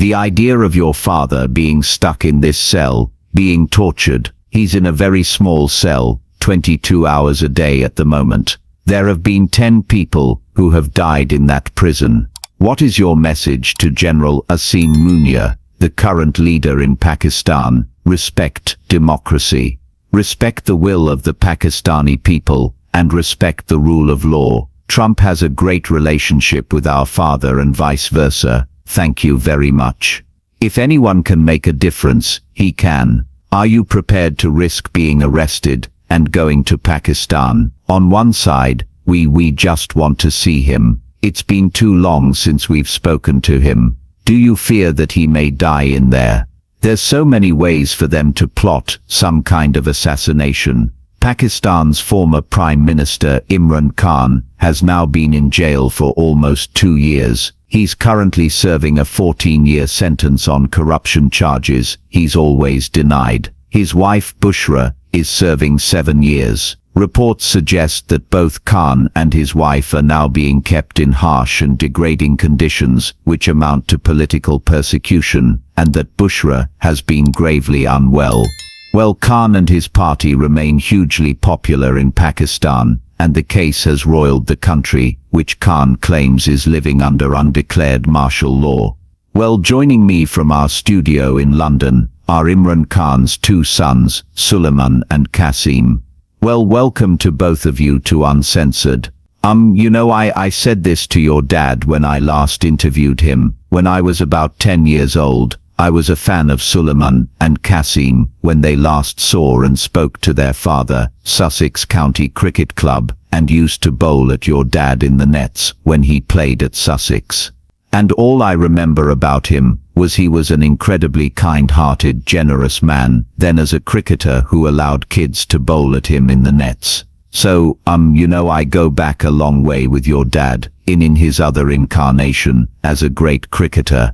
The idea of your father being stuck in this cell, being tortured, he's in a very small cell, 22 hours a day at the moment. There have been 10 people who have died in that prison. What is your message to General Munir, the current leader in Pakistan? Respect democracy. Respect the will of the Pakistani people, and respect the rule of law. Trump has a great relationship with our father and vice versa. Thank you very much. If anyone can make a difference, he can. Are you prepared to risk being arrested and going to Pakistan? On one side, we just want to see him. It's been too long since we've spoken to him. Do you fear that he may die in there? There's so many ways for them to plot some kind of assassination. Pakistan's former Prime Minister Imran Khan has now been in jail for almost 2 years. He's currently serving a 14-year sentence on corruption charges he's always denied. His wife Bushra is serving 7 years. Reports suggest that both Khan and his wife are now being kept in harsh and degrading conditions, which amount to political persecution, and that Bushra has been gravely unwell. Well, Khan and his party remain hugely popular in Pakistan, and the case has roiled the country, which Khan claims is living under undeclared martial law. Well, joining me from our studio in London are Imran Khan's 2 sons, Sulaiman and Kasim. Well, welcome to both of you to Uncensored. I said this to your dad when I last interviewed him. When I was about 10 years old, I was a fan of Sulaiman and Kasim when they last saw and spoke to their father, Sussex County Cricket Club, and used to bowl at your dad in the nets when he played at Sussex. And all I remember about him was he was an incredibly kind-hearted, generous man, then as a cricketer who allowed kids to bowl at him in the nets. So, I go back a long way with your dad, in his other incarnation, as a great cricketer.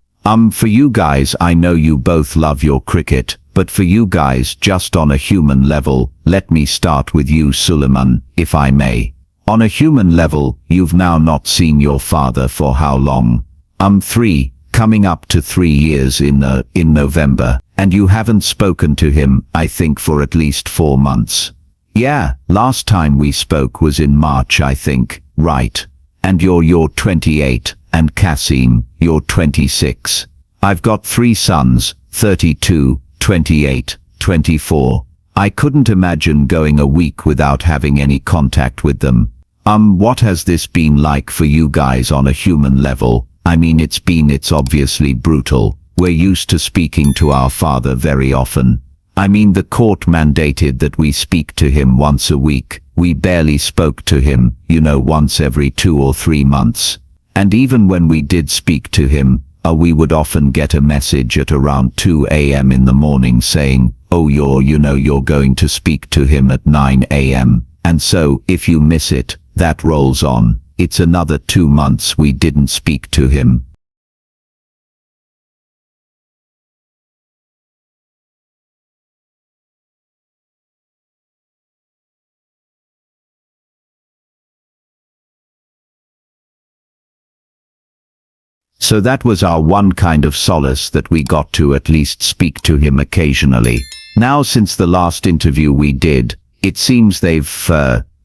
For you guys, I know you both love your cricket, but for you guys, just on a human level, let me start with you, Sulaiman, if I may. On a human level, you've now not seen your father for how long? Coming up to 3 years in November, and you haven't spoken to him, I think, for at least 4 months. Yeah, last time we spoke was in March, I think, right? And you're 28, and Kasim, you're 26. I've got 3 sons, 32, 28, 24. I couldn't imagine going a week without having any contact with them. What has this been like for you guys on a human level? I mean, it's obviously brutal. We're used to speaking to our father very often. I mean, the court mandated that we speak to him once a week. We barely spoke to him, once every 2 or 3 months. And even when we did speak to him, we would often get a message at around 2 a.m. in the morning saying, oh, you're going to speak to him at 9 a.m. And so, if you miss it, that rolls on. It's another 2 months we didn't speak to him. So that was our one kind of solace, that we got to at least speak to him occasionally. Now, since the last interview we did, it seems they've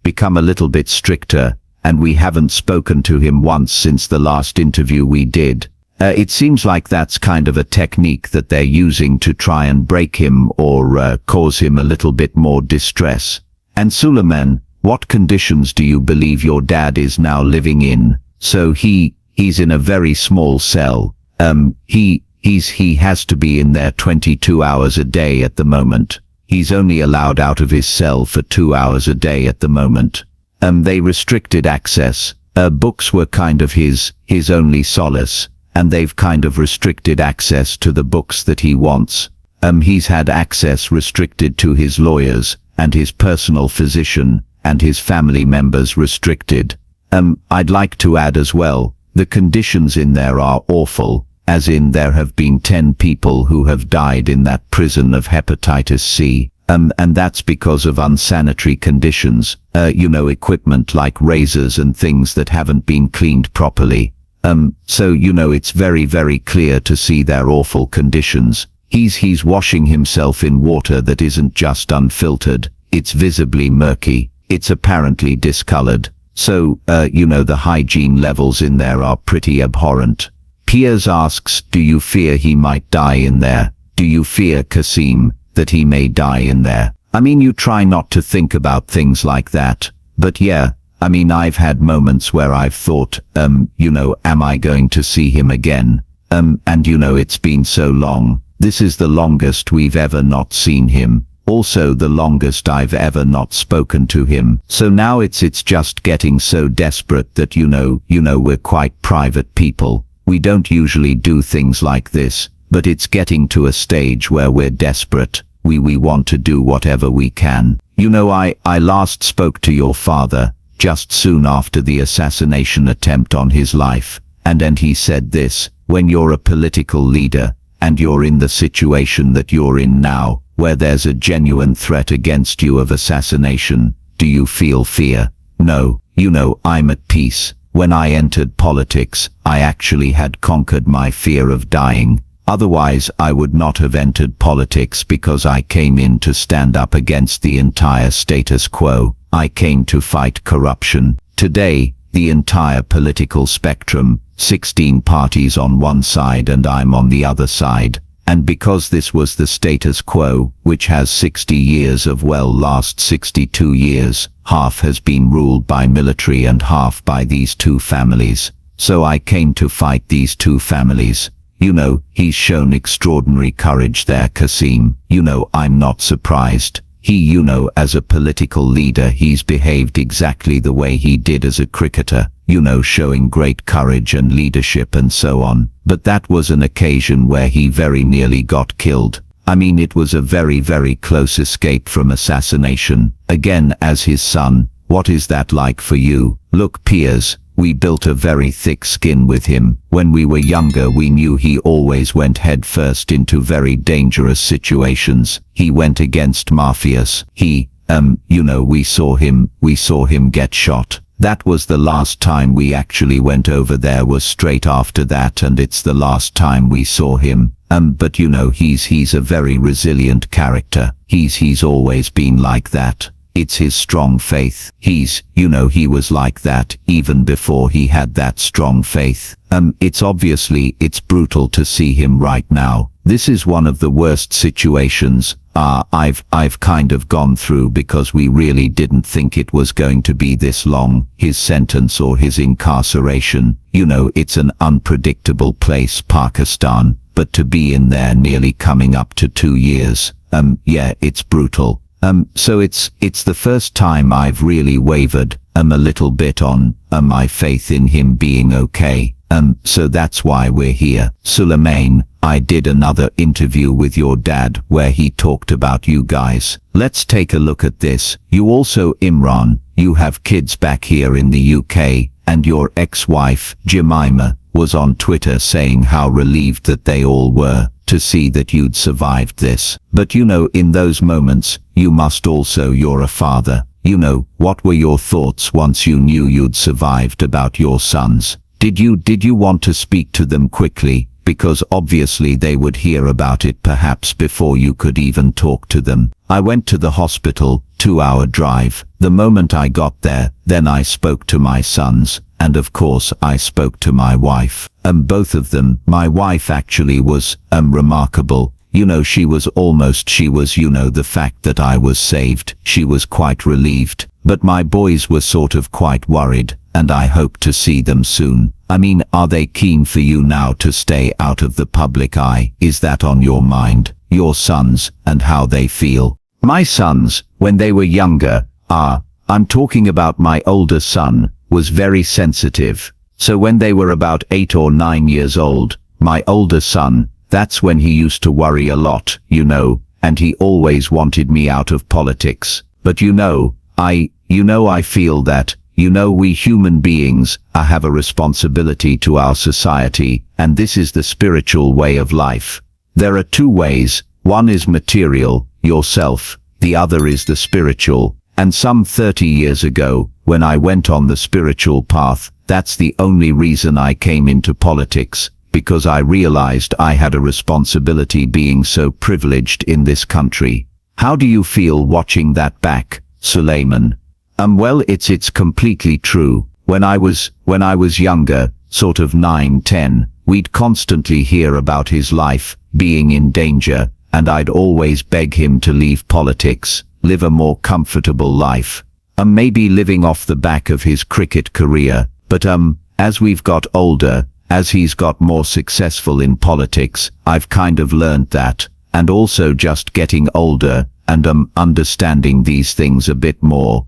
become a little bit stricter, and we haven't spoken to him once since the last interview we did. It seems like that's kind of a technique that they're using to try and break him or cause him a little bit more distress. And Sulaiman, what conditions do you believe your dad is now living in? So he's in a very small cell. He has to be in there 22 hours a day at the moment. He's only allowed out of his cell for 2 hours a day at the moment. They restricted access. Books were kind of his only solace, and they've kind of restricted access to the books that he wants. He's had access restricted to his lawyers, and his personal physician, and his family members restricted. I'd like to add as well, the conditions in there are awful, as in there have been 10 people who have died in that prison of hepatitis C. And that's because of unsanitary conditions, equipment like razors and things that haven't been cleaned properly. So it's very clear to see their awful conditions. He's washing himself in water that isn't just unfiltered, it's visibly murky, it's apparently discolored. So, the hygiene levels in there are pretty abhorrent. Piers asks, do you fear he might die in there? Do you fear, Kasim, that he may die in there? I mean, you try not to think about things like that, but yeah, I mean, I've had moments where I've thought, am I going to see him again? And it's been so long. This is the longest we've ever not seen him. Also the longest I've ever not spoken to him. So now it's just getting so desperate that we're quite private people. We don't usually do things like this, but it's getting to a stage where we're desperate. We want to do whatever we can. I last spoke to your father just soon after the assassination attempt on his life, and he said this: when you're a political leader and you're in the situation that you're in now, where there's a genuine threat against you of assassination, do you feel fear? No, I'm at peace. When I entered politics, I actually had conquered my fear of dying. Otherwise, I would not have entered politics, because I came in to stand up against the entire status quo. I came to fight corruption. Today, the entire political spectrum, 16 parties on one side and I'm on the other side. And because this was the status quo, which has 60 years of last 62 years, half has been ruled by military and half by these two families. So I came to fight these two families. He's shown extraordinary courage there, Kasim. I'm not surprised. He, as a political leader, he's behaved exactly the way he did as a cricketer, showing great courage and leadership and so on. But that was an occasion where he very nearly got killed. I mean, it was a very close escape from assassination. Again, as his son, what is that like for you? Look, Piers, we built a very thick skin with him. When we were younger, we knew he always went headfirst into very dangerous situations. He went against mafias. We saw him get shot. That was the last time we actually went over there, was straight after that, and it's the last time we saw him. But he's a very resilient character. He's always been like that. It's his strong faith. He was like that even before he had that strong faith. It's brutal to see him right now. This is one of the worst situations I've kind of gone through, because we really didn't think it was going to be this long, his sentence or his incarceration. It's an unpredictable place, Pakistan, but to be in there nearly coming up to 2 years, yeah, it's brutal. So it's the first time I've really wavered a little bit on my faith in him being okay. So that's why we're here. Sulaiman, I did another interview with your dad where he talked about you guys. Let's take a look at this. You also, Imran, you have kids back here in the UK, and your ex-wife, Jemima, was on Twitter saying how relieved that they all were to see that you'd survived this. But in those moments, you must also, you're a father. What were your thoughts once you knew you'd survived about your sons? Did you want to speak to them quickly? Because obviously they would hear about it perhaps before you could even talk to them. I went to the hospital, 2-hour drive. The moment I got there, then I spoke to my sons, and of course I spoke to my wife. Both of them. My wife actually was remarkable. She was the fact that I was saved, she was quite relieved. But my boys were sort of quite worried, and I hope to see them soon. I mean, are they keen for you now to stay out of the public eye? Is that on your mind? Your sons, and how they feel? My sons, when they were younger, I'm talking about my older son, was very sensitive. So when they were about 8 or 9 years old, my older son, that's when he used to worry a lot, and he always wanted me out of politics. But I feel that, we human beings have a responsibility to our society, and this is the spiritual way of life. There are 2 ways. One is material, yourself, the other is the spiritual. And some 30 years ago, when I went on the spiritual path, That's the only reason I came into politics, because I realized I had a responsibility being so privileged in this country. How do you feel watching that back, Sulaiman? Well, it's completely true. When I was younger, sort of 9, 10, we'd constantly hear about his life being in danger, and I'd always beg him to leave politics, live a more comfortable life. Maybe living off the back of his cricket career, but as we've got older, as he's got more successful in politics, I've kind of learned that, and also just getting older, and understanding these things a bit more.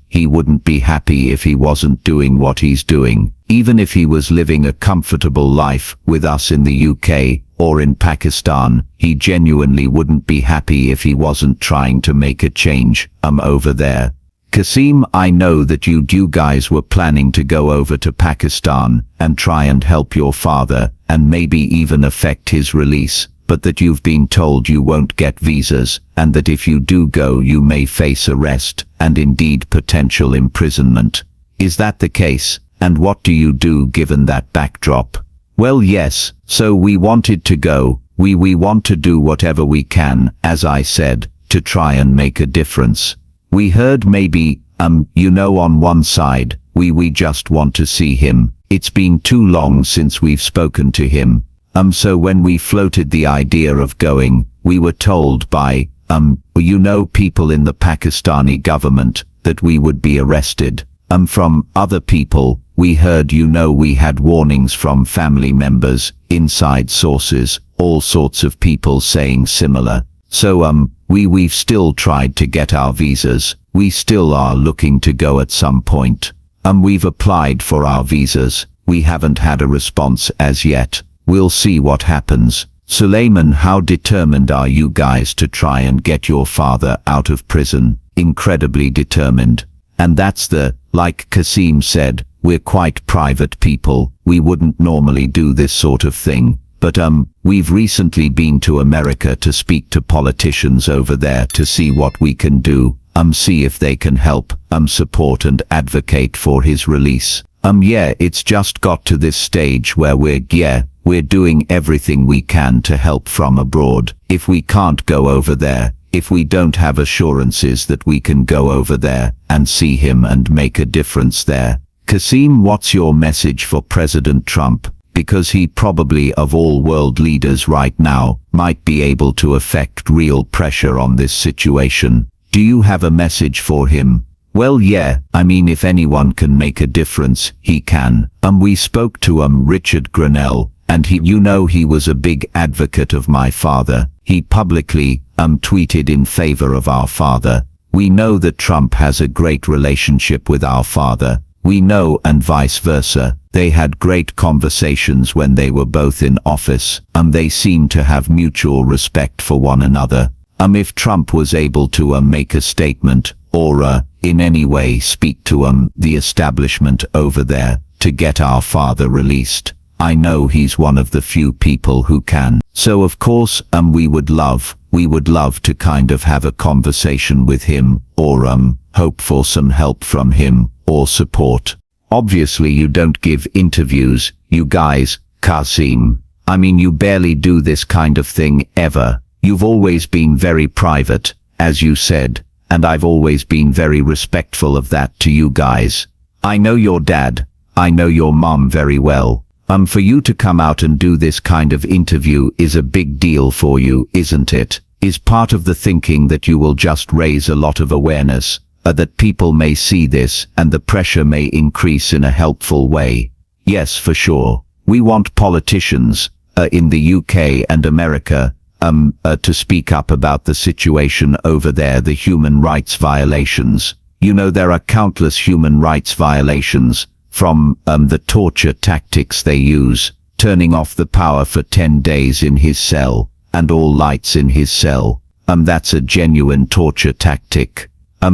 He wouldn't be happy if he wasn't doing what he's doing. Even if he was living a comfortable life with us in the UK or in Pakistan, he genuinely wouldn't be happy if he wasn't trying to make a change, over there. Kasim, I know that you guys were planning to go over to Pakistan and try and help your father and maybe even affect his release, but that you've been told you won't get visas, and that if you do go you may face arrest and indeed potential imprisonment. Is that the case? And what do you do given that backdrop? Well, yes, so we wanted to go. We want to do whatever we can, as I said, to try and make a difference. We heard maybe, on one side, we just want to see him. It's been too long since we've spoken to him. So when we floated the idea of going, we were told by, people in the Pakistani government that we would be arrested. From other people, we heard we had warnings from family members, inside sources, all sorts of people saying similar. So we've still tried to get our visas. We still are looking to go at some point. We've applied for our visas. We haven't had a response as yet. We'll see what happens. Sulaiman, how determined are you guys to try and get your father out of prison? Incredibly determined. And that's like Kasim said, we're quite private people. We wouldn't normally do this sort of thing. But we've recently been to America to speak to politicians over there to see what we can do, see if they can help, support and advocate for his release. It's just got to this stage where we're doing everything we can to help from abroad. If we can't go over there, if we don't have assurances that we can go over there and see him and make a difference there. Kasim, what's your message for President Trump? Because he probably, of all world leaders right now, might be able to effect real pressure on this situation. Do you have a message for him? Well, if anyone can make a difference, he can. We spoke to Richard Grenell, and he was a big advocate of my father. He publicly tweeted in favor of our father. We know that Trump has a great relationship with our father. We know, and vice versa. They had great conversations when they were both in office, and they seemed to have mutual respect for one another. If Trump was able to make a statement, or in any way speak to the establishment over there, to get our father released, I know he's one of the few people who can. So of course, we would love to kind of have a conversation with him, or hope for some help from him, or support. Obviously you don't give interviews, you guys, Kasim. You barely do this kind of thing ever. You've always been very private, as you said, and I've always been very respectful of that to you guys. I know your dad, I know your mom very well. For you to come out and do this kind of interview is a big deal for you, isn't it? Is part of the thinking that you will just raise a lot of awareness, that people may see this and the pressure may increase in a helpful way? Yes, for sure. We want politicians in the UK and America to speak up about the situation over there, the human rights violations. There are countless human rights violations, from the torture tactics they use, turning off the power for 10 days in his cell, and all lights in his cell. That's a genuine torture tactic.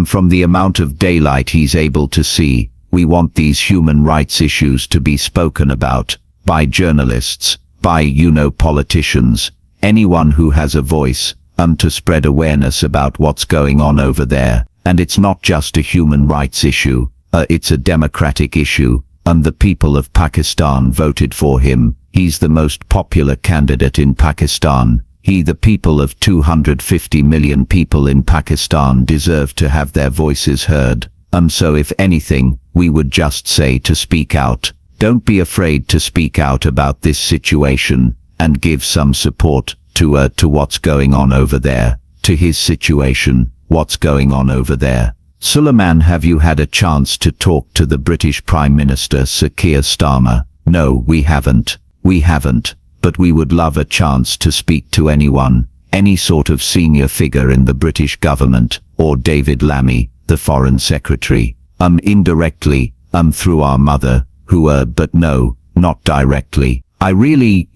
From the amount of daylight he's able to see, we want these human rights issues to be spoken about, by journalists, by, politicians, anyone who has a voice, to spread awareness about what's going on over there. And it's not just a human rights issue. It's a democratic issue. and the people of Pakistan voted for him. He's the most popular candidate in Pakistan. The people of 250 million people in Pakistan deserve to have their voices heard. So if anything, we would just say to speak out. Don't be afraid to speak out about this situation, and give some support to what's going on over there, to his situation, what's going on over there. Sulaiman, have you had a chance to talk to the British Prime Minister Sir Keir Starmer? No, we haven't. We haven't, but we would love a chance to speak to anyone, any sort of senior figure in the British government, or David Lammy, the Foreign Secretary. Indirectly, through our mother, but no, not directly. I really,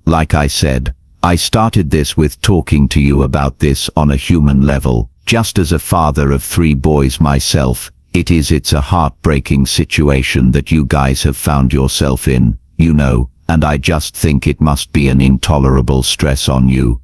like I said, I started this with talking to you about this on a human level. Just as a father of 3 boys myself, it's a heartbreaking situation that you guys have found yourself in, and I just think it must be an intolerable stress on you.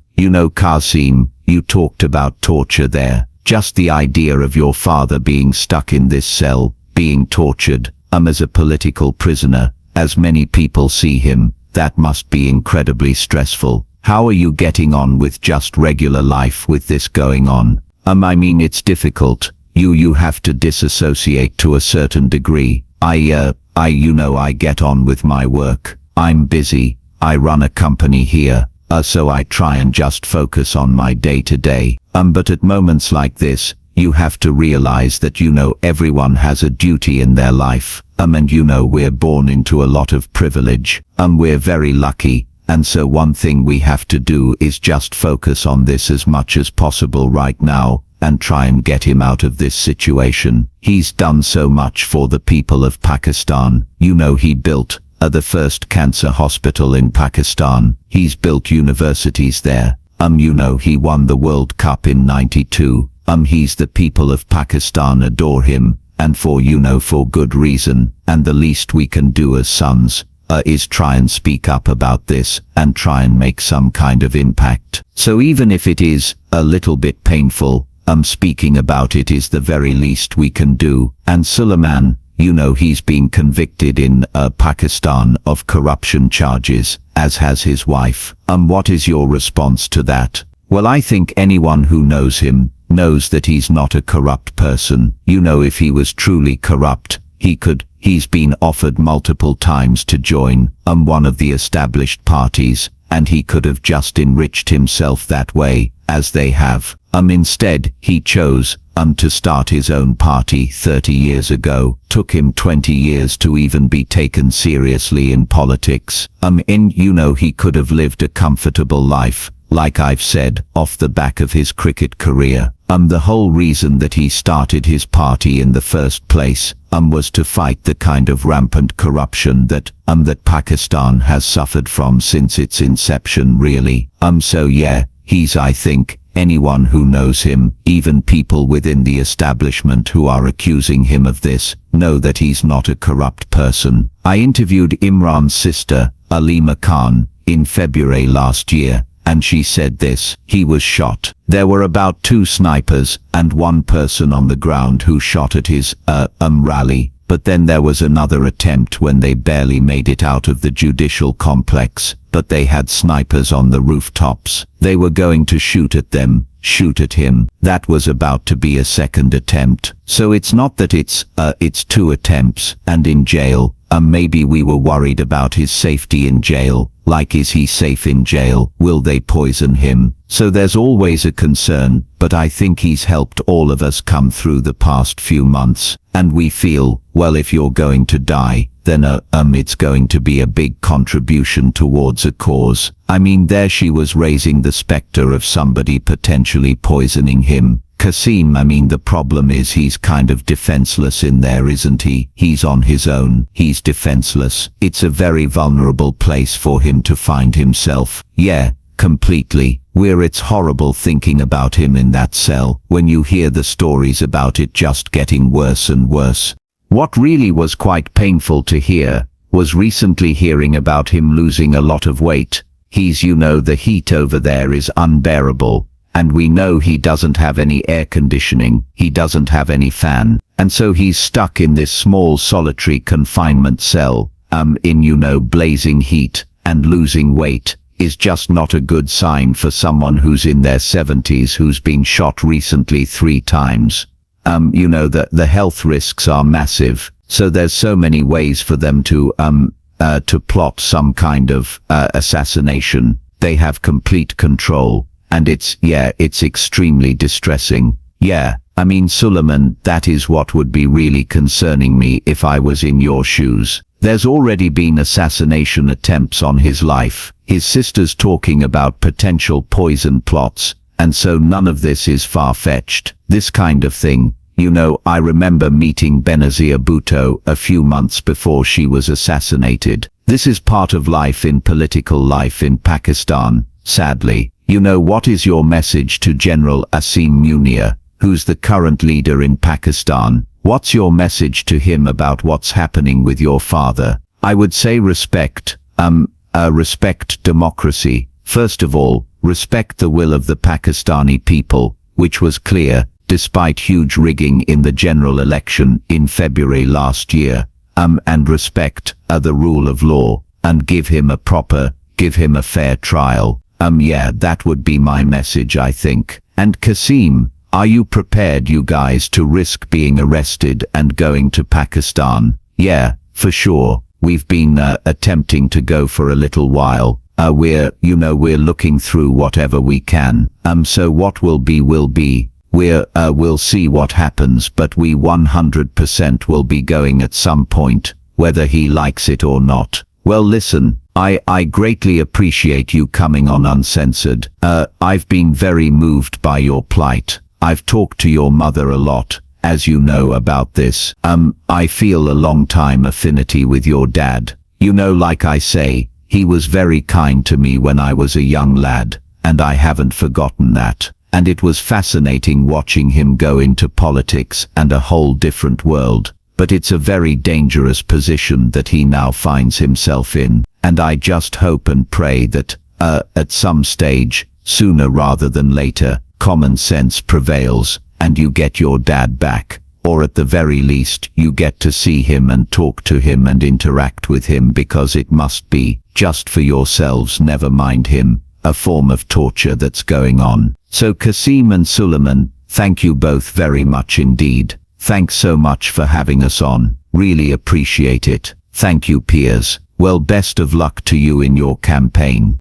Kasim, you talked about torture there. Just the idea of your father being stuck in this cell, being tortured, as a political prisoner, as many people see him, that must be incredibly stressful. How are you getting on with just regular life with this going on? It's difficult. You have to disassociate to a certain degree. I get on with my work. I'm busy. I run a company here, so I try and just focus on my day-to-day. But at moments like this, you have to realize that everyone has a duty in their life. And we're born into a lot of privilege. We're very lucky. And so one thing we have to do is just focus on this as much as possible right now, and try and get him out of this situation. He's done so much for the people of Pakistan. He built the first cancer hospital in Pakistan. He's built universities there. He won the World Cup in '92. The people of Pakistan adore him, and for good reason. And the least we can do as sons is try and speak up about this, and try and make some kind of impact. So even if it is a little bit painful, speaking about it is the very least we can do. And Sulaiman, he's been convicted in Pakistan of corruption charges, as has his wife. What is your response to that? Well, I think anyone who knows him knows that he's not a corrupt person. If he was truly corrupt, he's been offered multiple times to join one of the established parties, and he could have just enriched himself that way, as they have. Instead, he chose to start his own party 30 years ago. Took him 20 years to even be taken seriously in politics. He could have lived a comfortable life, like I've said, off the back of his cricket career. The whole reason that he started his party in the first place was to fight the kind of rampant corruption that Pakistan has suffered from since its inception, really. So yeah, I think, anyone who knows him, even people within the establishment who are accusing him of this, know that he's not a corrupt person. I interviewed Imran's sister, Sulaiman Khan, in February last year, and she said this: he was shot. There were about 2 snipers and 1 person on the ground who shot at his rally, but then there was another attempt when they barely made it out of the judicial complex, but they had snipers on the rooftops. They were going to shoot at them, shoot at him. That was about to be a second attempt. So it's not that it's 2 attempts, and in jail. Maybe we were worried about his safety in jail. Like, is he safe in jail? Will they poison him? So there's always a concern, but I think he's helped all of us come through the past few months, and we feel, well, if you're going to die, then it's going to be a big contribution towards a cause. There she was raising the specter of somebody potentially poisoning him. Kasim, the problem is he's kind of defenseless in there, isn't he? He's on his own. He's defenseless. It's a very vulnerable place for him to find himself. Yeah, completely. It's horrible thinking about him in that cell, when you hear the stories about it just getting worse and worse. What really was quite painful to hear was recently hearing about him losing a lot of weight. The heat over there is unbearable, and we know he doesn't have any air conditioning, he doesn't have any fan, and so he's stuck in this small solitary confinement cell, in blazing heat, and losing weight is just not a good sign for someone who's in their 70s who's been shot recently 3 times. The health risks are massive, so there's so many ways for them to plot some kind of assassination. They have complete control, and it's extremely distressing. Sulaiman, that is what would be really concerning me if I was in your shoes. There's already been assassination attempts on his life, his sister's talking about potential poison plots, and so none of this is far-fetched. This kind of thing, I remember meeting Benazir Bhutto a few months before she was assassinated. This is part of life in political life in Pakistan, sadly. What is your message to General Munir, who's the current leader in Pakistan? What's your message to him about what's happening with your father? I would say respect democracy. First of all, respect the will of the Pakistani people, which was clear, despite huge rigging in the general election in February last year, and respect the rule of law, and give him a fair trial. That would be my message, I think. And Kasim, are you prepared, you guys, to risk being arrested and going to Pakistan? Yeah, for sure. We've been attempting to go for a little while. We're looking through whatever we can. So what will be will be. We'll see what happens, but we 100% will be going at some point, whether he likes it or not. Well, listen, I greatly appreciate you coming on Uncensored. I've been very moved by your plight. I've talked to your mother a lot, as you know, about this. I feel a long-time affinity with your dad. Like I say, he was very kind to me when I was a young lad, and I haven't forgotten that. And it was fascinating watching him go into politics and a whole different world. But it's a very dangerous position that he now finds himself in, and I just hope and pray that, at some stage, sooner rather than later, common sense prevails, and you get your dad back, or at the very least, you get to see him and talk to him and interact with him, because it must be, just for yourselves, never mind him, a form of torture that's going on. So Kasim and Sulaiman, thank you both very much indeed. Thanks so much for having us on. Really appreciate it. Thank you, Piers. Well, best of luck to you in your campaign.